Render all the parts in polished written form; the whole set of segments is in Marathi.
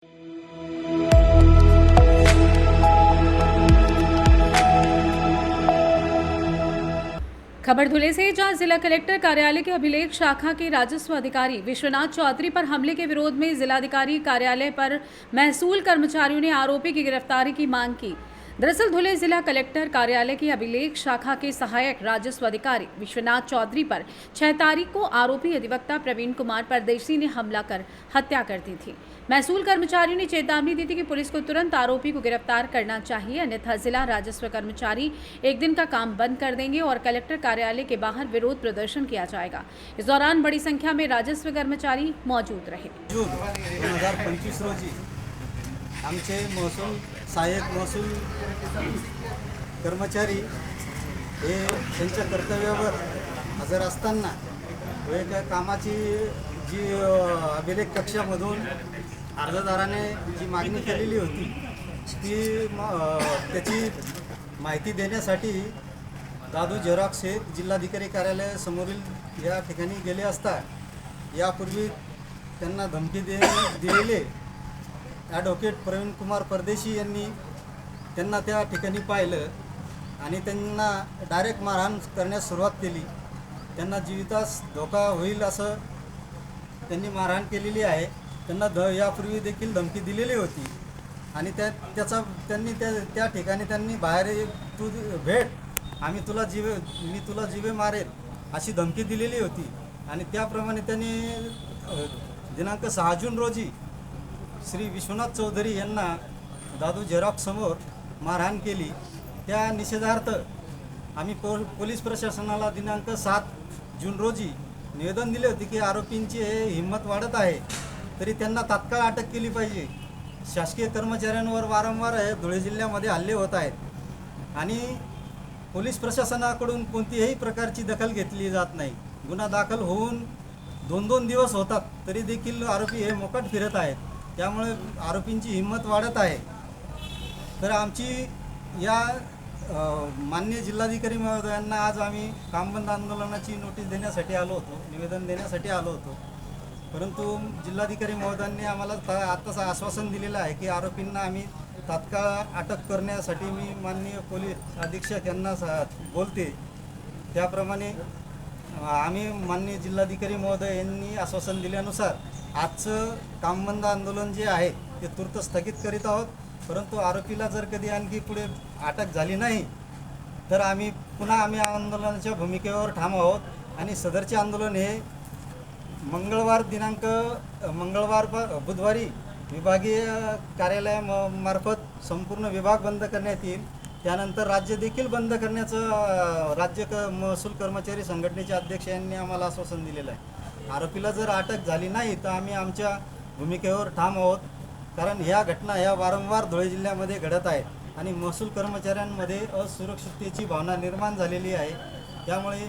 खबर धुले से, जहां जिला कलेक्टर कार्यालय के अभिलेख शाखा के राजस्व अधिकारी विश्वनाथ चौधरी पर हमले के विरोध में जिलाधिकारी कार्यालय पर महसूल कर्मचारियों ने आरोपी की गिरफ्तारी की मांग की। दरअसल धुले जिला कलेक्टर कार्यालय की अभिलेख शाखा के सहायक राजस्व अधिकारी विश्वनाथ चौधरी पर 6 तारीख को आरोपी अधिवक्ता प्रवीण कुमार परदेशी ने हमला कर हत्या कर दी थी। महसूल कर्मचारियों ने चेतावनी दी थी कि पुलिस को तुरंत आरोपी को गिरफ्तार करना चाहिए, अन्यथा जिला राजस्व कर्मचारी एक दिन का काम बंद कर देंगे और कलेक्टर कार्यालय के बाहर विरोध प्रदर्शन किया जाएगा। इस दौरान बड़ी संख्या में राजस्व कर्मचारी मौजूद रहे। जून 2025 रोजी आमचे महसूल सहाय्यक महसूल कर्मचारी हे त्यांच्या कर्तव्यावर हजर असताना एका कामाची जी अभिलेख कक्षामधून अर्जदाराने जी मागणी केलेली होती ती त्याची माहिती देण्यासाठी दादू झेरॉक्स हे जिल्हाधिकारी कार्यालयासमोरील या ठिकाणी गेले असता यापूर्वी त्यांना धमकी दिलेले ॲडव्होकेट प्रवीण कुमार परदेशी यांनी त्यांना त्या ठिकाणी पाहिलं आणि त्यांना डायरेक्ट मारहाण करण्यास सुरुवात केली। त्यांना जीवितास धोका होईल असं त्यांनी मारहाण केलेली आहे। त्यांना यापूर्वी देखील धमकी दिलेली होती आणि त्यांनी त्या ठिकाणी त्यांनी बाहेर तू भेट, मी तुला जीवे मारेल अशी धमकी दिलेली होती आणि त्याप्रमाणे त्यांनी दिनांक 6 जून रोजी श्री विश्वनाथ चौधरी यांना दादू झेरॉक्स समोर मारहाण केली। त्या निषेधार्थ आम्ही पोलीस प्रशासनाला दिनांक 7 जून रोजी निवेदन दिले होते की आरोपींची हिंमत वाढत आहे तरी त्यांना तात्काळ अटक केली पाहिजे। शासकीय कर्मचाऱ्यांवर वारंवार धुळे जिल्ह्यामध्ये हल्ले होत आहेत आणि पोलीस प्रशासनाकडून कोणतीही प्रकारची दखल घेतली जात नाही। गुन्हा दाखल होऊन 2-2 दिवस होतात तरी देखील आरोपी हे मोकाट फिरत आहेत, त्यामुळे आरोपींची हिंमत वाढत आहे। तर आमची या माननीय जिल्हाधिकारी महोदयांना आज आम्ही कामबंद आंदोलनाची नोटीस देण्यासाठी आलो होतो, निवेदन देण्यासाठी आलो होतो, परंतु जिल्हाधिकारी महोदयांनी आम्हाला आत्ताच आश्वासन दिलेलं आहे की आरोपींना आम्ही तात्काळ अटक करण्यासाठी मी माननीय पोलीस अधीक्षक यांना बोलते, त्याप्रमाणे आम्ही माननीय जिल्हाधिकारी महोदय यांनी आश्वासन दिल्यानुसार आजचं कामबंद आंदोलन जे आहे ते तूर्त स्थगित करीत आहोत। परंतु आरोपीला जर कधी आणखी पुढे अटक झाली नाही तर आम्ही पुन्हा आंदोलनाच्या भूमिकेवर ठाम आहोत आणि सदरचे आंदोलन हे बुधवारी विभागीय कार्यालयामार्फत संपूर्ण विभाग बंद करण्यात येईल। त्यानंतर राज्य देखील बंद करण्याचं राज्य महसूल कर्मचारी संघटनेचे अध्यक्ष यांनी आम्हाला आश्वासन दिलेलं आहे। आरोपीला जर अटक झाली नाही तर आम्ही आमच्या भूमिकेवर ठाम आहोत, कारण ह्या घटना ह्या वारंवार धुळे जिल्ह्यामध्ये घडत आहेत आणि महसूल कर्मचाऱ्यांमध्ये असुरक्षिततेची भावना निर्माण झालेली आहे। त्यामुळे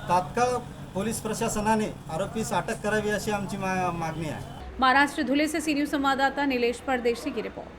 तात्काळ पोलीस प्रशासनाने आरोपीस अटक करावी अशी आमची मागणी आहे। महाराष्ट्र धुले से सी न्यूज़ संवाददाता नीलेश परदेशी की रिपोर्ट।